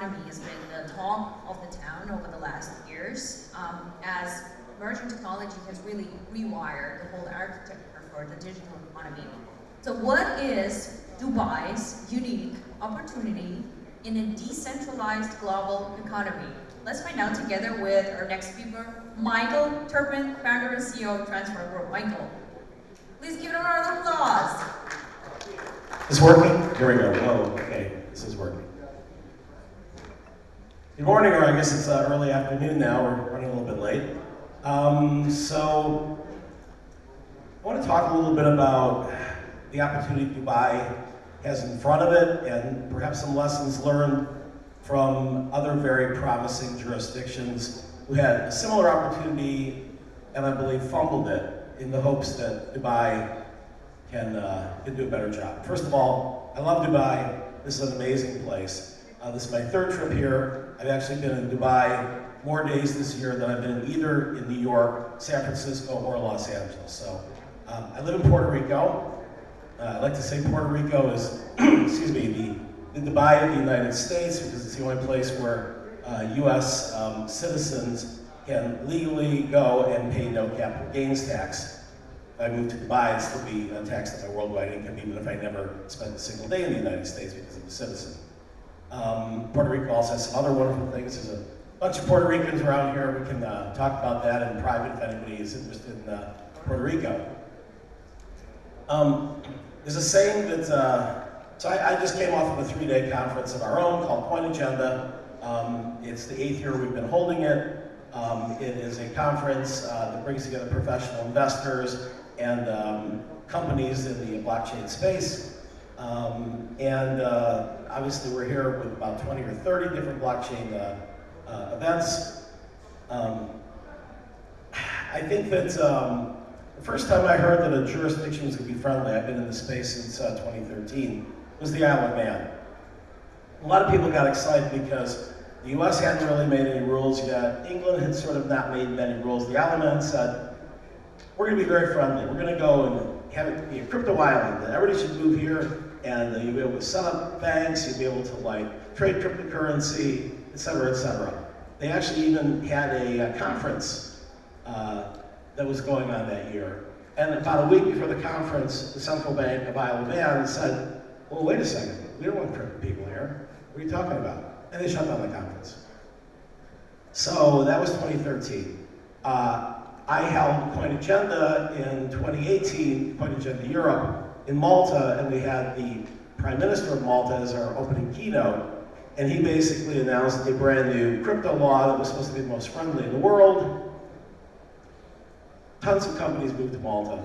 economy has been the talk of the town over the last years, as emerging technology has really rewired the whole architecture for the digital economy. So what is Dubai's unique opportunity in a decentralized global economy? Let's find out together with our next speaker, Michael Terpin, founder and CEO of Transfer Group. Michael, please give it a round of applause. Is this working? Here we go. Oh, okay, this is working. Good morning, or I guess it's early afternoon now. We're running a little bit late. So I want to talk a little bit about the opportunity Dubai has in front of it, and perhaps some lessons learned from other very promising jurisdictions who had a similar opportunity and I believe fumbled it in the hopes that Dubai can do a better job. First of all, I love Dubai. This is an amazing place. This is my third trip here. I've actually been in Dubai more days this year than I've been either in New York, San Francisco, or Los Angeles. So I live in Puerto Rico. I like to say Puerto Rico is, excuse me, the Dubai of the United States, because it's the only place where US citizens can legally go and pay no capital gains tax. If I move to Dubai, I'd still be taxed on my worldwide income, even if I never spent a single day in the United States because I'm a citizen. Puerto Rico also has some other wonderful things. There's a bunch of Puerto Ricans around here. We can talk about that in private if anybody is interested in Puerto Rico. There's a saying that, so I just came off of a 3-day conference of our own called CoinAgenda. It's the 8th year we've been holding it. It is a conference that brings together professional investors and companies in the blockchain space. Obviously we're here with about 20 or 30 different blockchain events. I think that the first time I heard that a jurisdiction was going to be friendly, I've been in this space since 2013, was the Isle of Man. A lot of people got excited because the US hadn't really made any rules yet. England had sort of not made many rules. The Isle of Man said, we're going to be very friendly. We're going to go and have it be a crypto island. Everybody should move here, and you'll be able to set up banks, you'll be able to trade cryptocurrency, et cetera, et cetera. They actually even had a conference that was going on that year. And about a week before the conference, the Central Bank of Isle of Man said, well, wait a second, we don't want crypto people here. What are you talking about? And they shut down the conference. So that was 2013. I held CoinAgenda in 2018, CoinAgenda Europe, in Malta, and we had the Prime Minister of Malta as our opening keynote, and he basically announced a brand new crypto law that was supposed to be the most friendly in the world. Tons of companies moved to Malta.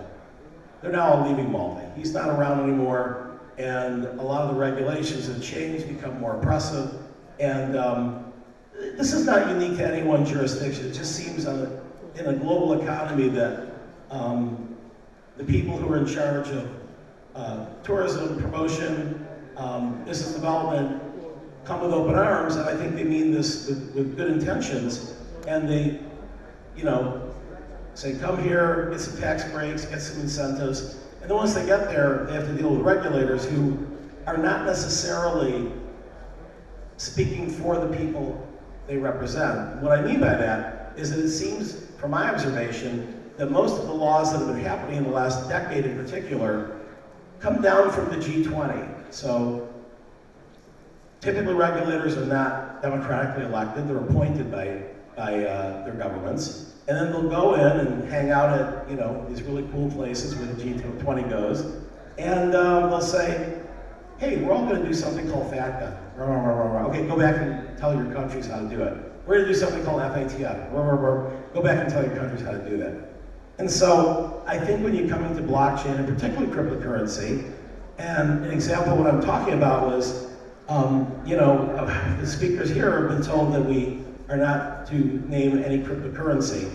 They're now all leaving Malta. He's not around anymore, and a lot of the regulations have changed, become more oppressive, and this is not unique to any one jurisdiction. It just seems in a global economy that the people who are in charge of tourism, promotion, business development come with open arms, and I think they mean this with good intentions, and they, say, come here, get some tax breaks, get some incentives, and then once they get there, they have to deal with regulators who are not necessarily speaking for the people they represent. What I mean by that is that it seems, from my observation, that most of the laws that have been happening in the last decade in particular come down from the G20. So typically regulators are not democratically elected, they're appointed by their governments. And then they'll go in and hang out at these really cool places where the G20 goes, and they'll say, hey, we're all going to do something called FATCA. Okay, go back and tell your countries how to do it. We're going to do something called FATF. Go back and tell your countries how to do that. And so I think when you come into blockchain, and particularly cryptocurrency, and an example of what I'm talking about was, the speakers here have been told that we are not to name any cryptocurrency.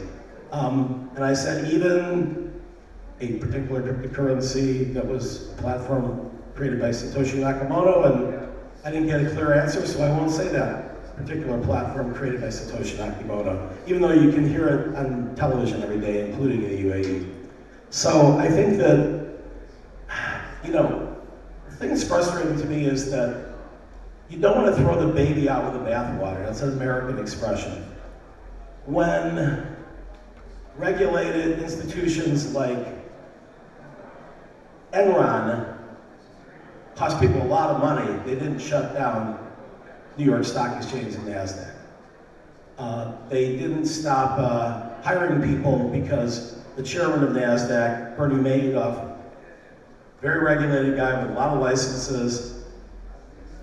And I said even a particular cryptocurrency that was a platform created by Satoshi Nakamoto, and I didn't get a clear answer, so I won't say that particular platform created by Satoshi Nakamoto, even though you can hear it on television every day, including in the UAE. So I think that, the thing that's frustrating to me is that you don't want to throw the baby out with the bathwater. That's an American expression. When regulated institutions like Enron cost people a lot of money, they didn't shut down New York Stock Exchange and NASDAQ. They didn't stop hiring people because the chairman of NASDAQ, Bernie Madoff, very regulated guy with a lot of licenses,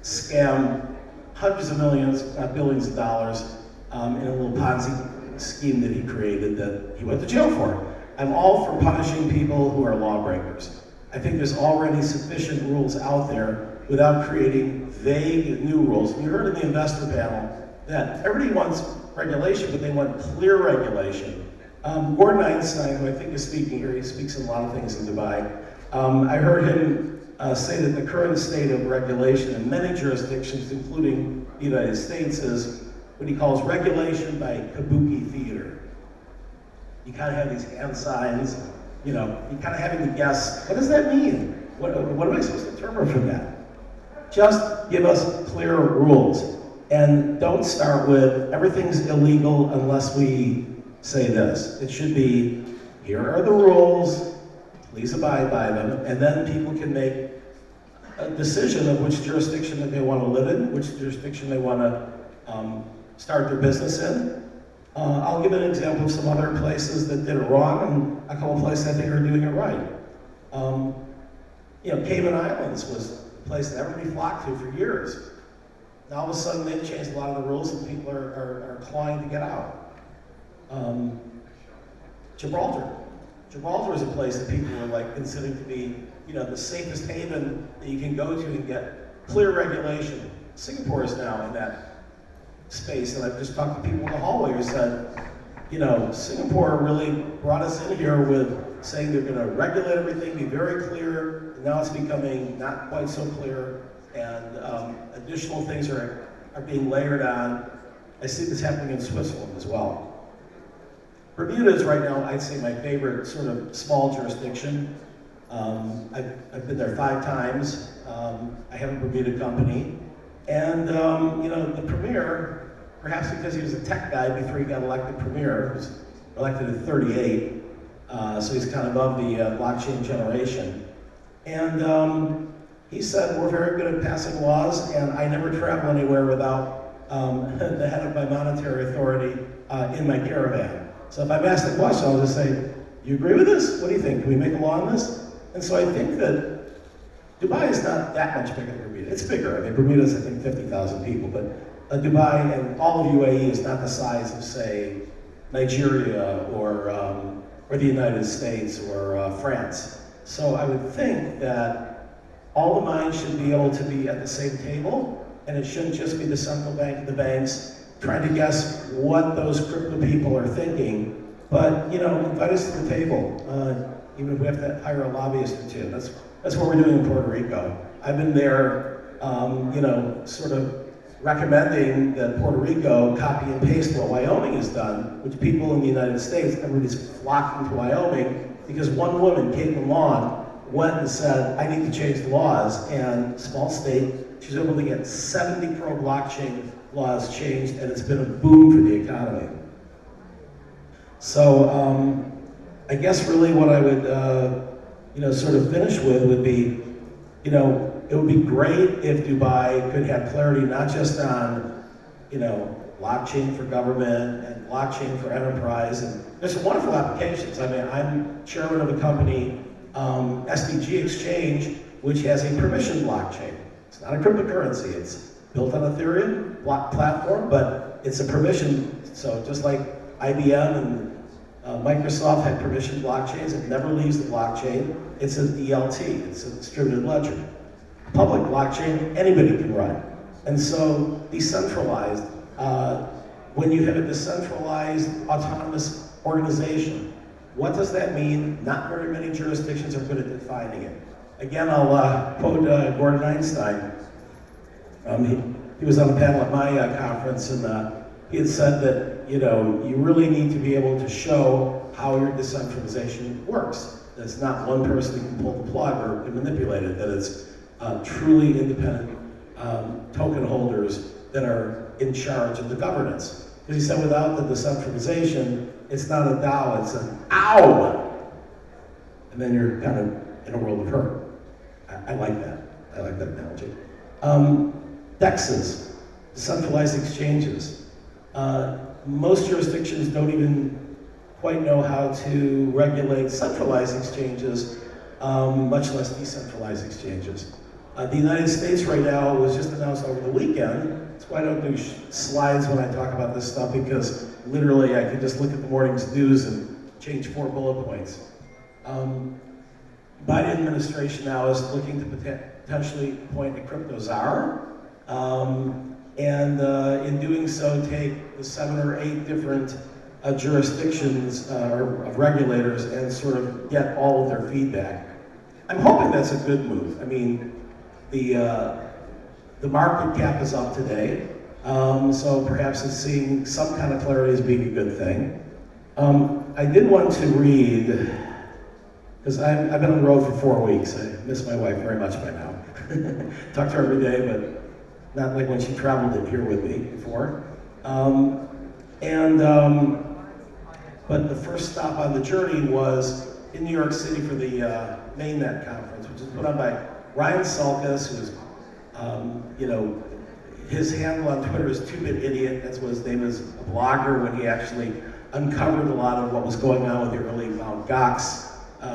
scammed hundreds of millions, not billions of dollars in a little Ponzi scheme that he created that he went to jail for. I'm all for punishing people who are lawbreakers. I think there's already sufficient rules out there without creating vague new rules. And you heard in the investor panel that everybody wants regulation, but they want clear regulation. Gordon Einstein, who I think is speaking here, he speaks in a lot of things in Dubai. I heard him say that the current state of regulation in many jurisdictions, including the United States, is what he calls regulation by kabuki theater. You kind of have these hand signs, you're kind of having to guess, what does that mean? What am I supposed to interpret from that? Just give us clear rules. And don't start with, everything's illegal unless we say this. It should be, here are the rules, please abide by them, and then people can make a decision of which jurisdiction that they want to live in, which jurisdiction they want to start their business in. I'll give an example of some other places that did it wrong, and a couple places I think are doing it right. Cayman Islands was a place that everybody flocked to for years. Now all of a sudden they've changed a lot of the rules and people are clawing to get out. Gibraltar is a place that people are considering to be, the safest haven that you can go to and get clear regulation. Singapore is now in that space, and I've just talked to people in the hallway who said, Singapore really brought us in here with saying they're going to regulate everything, be very clear, and now it's becoming not quite so clear, and additional things are being layered on. I see this happening in Switzerland as well. Bermuda is right now, I'd say, my favorite sort of small jurisdiction. I've been there 5 times. I have a Bermuda company. And, the premier, perhaps because he was a tech guy before he got elected premier, he was elected at 38, so he's kind of above the blockchain generation. And he said, we're very good at passing laws, and I never travel anywhere without the head of my monetary authority in my caravan. So if I'm asked a question, I'll just say, you agree with this? What do you think? Can we make a law on this? And so I think that Dubai is not that much bigger than Bermuda. It's bigger. I mean, Bermuda's, I think, 50,000 people, but Dubai and all of UAE is not the size of, say, Nigeria or the United States or France. So I would think that all the minds should be able to be at the same table, and it shouldn't just be the central bank and the banks trying to guess what those crypto people are thinking, but invite us to the table, even if we have to hire a lobbyist or two. That's what we're doing in Puerto Rico. I've been there, sort of recommending that Puerto Rico copy and paste what Wyoming has done, which people in the United States, everybody's flocking to Wyoming because one woman, Caitlin Long, went and said, I need to change the laws, and small state, she's able to get 70 pro-blockchain laws changed, and it's been a boom for the economy. So I guess really what I would sort of finish with would be, it would be great if Dubai could have clarity not just on, blockchain for government and blockchain for enterprise, and there's some wonderful applications. I mean, I'm chairman of a company, SDG Exchange, which has a permissioned blockchain. It's not a cryptocurrency, it's built on Ethereum block platform, but it's a permission. So just like IBM and Microsoft had permission blockchains, it never leaves the blockchain. It's a DLT, it's a distributed ledger. Public blockchain, anybody can run. And so decentralized, when you have a decentralized autonomous organization, what does that mean? Not very many jurisdictions are good at defining it. Again, I'll quote Gordon Einstein. He was on a panel at my conference, and he had said that you really need to be able to show how your decentralization works. That it's not one person who can pull the plug or can manipulate it. That it's truly independent token holders that are in charge of the governance. Because he said without the decentralization, it's not a DAO, it's an OW! And then you're kind of in a world of hurt. I like that. I like that analogy. DEXs, Decentralized Exchanges. Most jurisdictions don't even quite know how to regulate centralized exchanges, much less decentralized exchanges. The United States right now was just announced over the weekend. That's why I don't do slides when I talk about this stuff, because literally I could just look at the morning's news and change 4 bullet points. Biden administration now is looking to potentially appoint a crypto czar, and in doing so take the 7 or 8 different jurisdictions or regulators and sort of get all of their feedback. I'm hoping that's a good move. I mean, the market cap is up today, so perhaps it's seeing some kind of clarity as being a good thing. I did want to read, because I've been on the road for 4 weeks. I miss my wife very much by now. Talk to her every day, but not like when she traveled in here with me before. But the first stop on the journey was in New York City for the Mainnet conference, which is put on by Ryan Selkis, who's, his handle on Twitter is 2-Bit Idiot. That's what his name is, a blogger, when he actually uncovered a lot of what was going on with the early Mt. Gox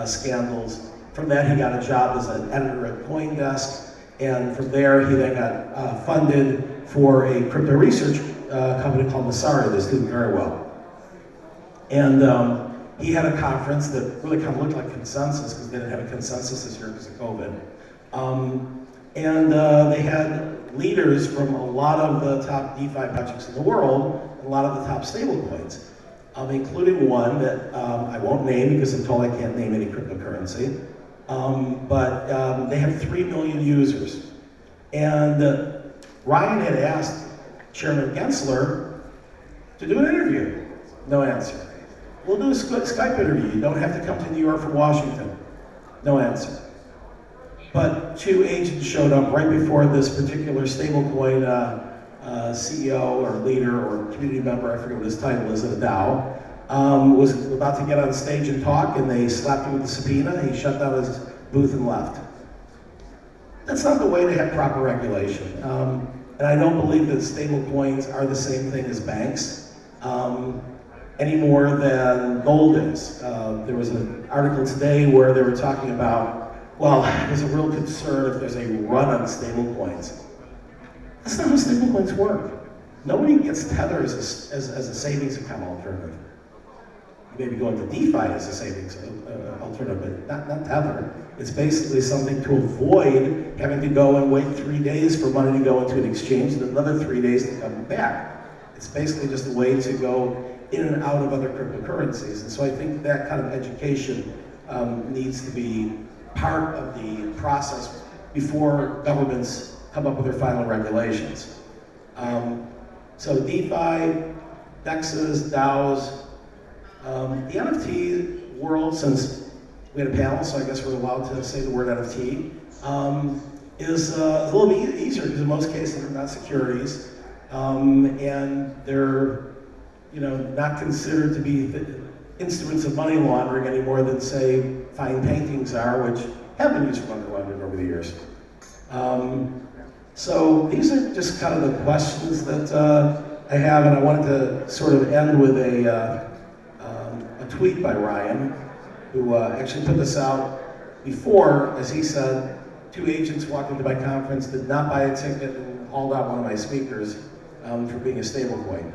scandals. From that, he got a job as an editor at CoinDesk, and from there, he then got funded for a crypto research company called Czar that's doing very well. And he had a conference that really kind of looked like Consensus, because they didn't have a Consensus this year because of COVID. They had leaders from a lot of the top DeFi projects in the world, and a lot of the top stablecoins, including one that I won't name because I'm told I can't name any cryptocurrency. But they have 3 million users. And Ryan had asked Chairman Gensler to do an interview. No answer. We'll do a Skype interview. You don't have to come to New York from Washington. No answer. But 2 agents showed up right before this particular stablecoin CEO or leader or community member, I forget what his title is, at a DAO, was about to get on stage and talk, and they slapped him with a subpoena. He shut down his booth and left. That's not the way to have proper regulation. And I don't believe that stablecoins are the same thing as banks any more than gold is. There was an article today where they were talking about, well, there's a real concern if there's a run on stablecoins. That's not how stablecoins work. Nobody gets Tether as a savings account alternative. You may be going to DeFi as a savings alternative, but not Tether. It's basically something to avoid having to go and wait 3 days for money to go into an exchange and another 3 days to come back. It's basically just a way to go in and out of other cryptocurrencies. And so I think that kind of education needs to be part of the process before governments come up with their final regulations. So DeFi, DEXs, DAOs, the NFT world, since we had a panel, so I guess we're allowed to say the word NFT, is a little bit easier because in most cases they're not securities, and they're not considered to be instruments of money laundering any more than, say, fine paintings are, which have been used for money laundering over the years. So these are just kind of the questions that I have, and I wanted to sort of end with a tweet by Ryan, who actually put this out before, as he said, 2 agents walked into my conference, did not buy a ticket, and hauled out one of my speakers for being a stablecoin.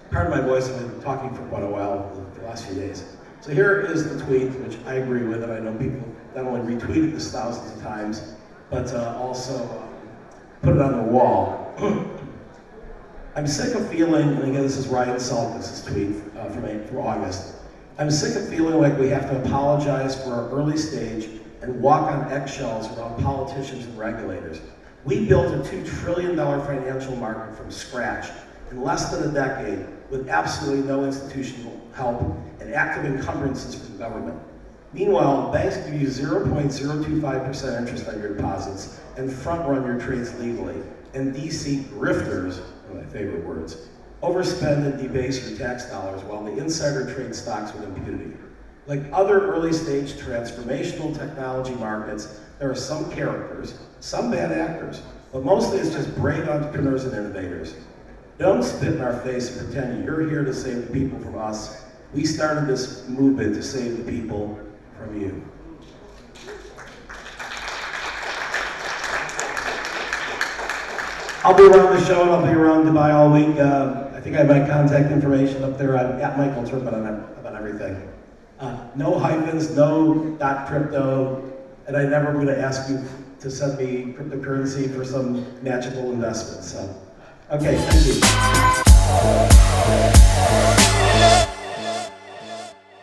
Pardon my voice, I've been talking for quite a while the last few days. So here is the tweet, which I agree with, and I know people not only retweeted this thousands of times, but also put it on their wall. I'm sick of feeling, and again this is Ryan Selkis' tweet from August, I'm sick of feeling like we have to apologize for our early stage and walk on eggshells around politicians and regulators. We built a $2 trillion financial market from scratch in less than a decade with absolutely no institutional help and active encumbrances from government. Meanwhile, banks give you 0.025% interest on your deposits and front-run your trades legally. And DC grifters, one of my favorite words, overspend and debase your tax dollars while the insider trade stocks with impunity. Like other early-stage transformational technology markets, there are some characters, some bad actors, but mostly it's just brave entrepreneurs and innovators. Don't spit in our face and pretend you're here to save the people from us. We started this movement to save the people from you. I'll be around the show and I'll be around Dubai all week. I think I have my contact information up there. I've got Michael Terpin on everything. No hyphens, no .crypto, and I never would have asked you to send me cryptocurrency for some magical investment. So, okay, thank you.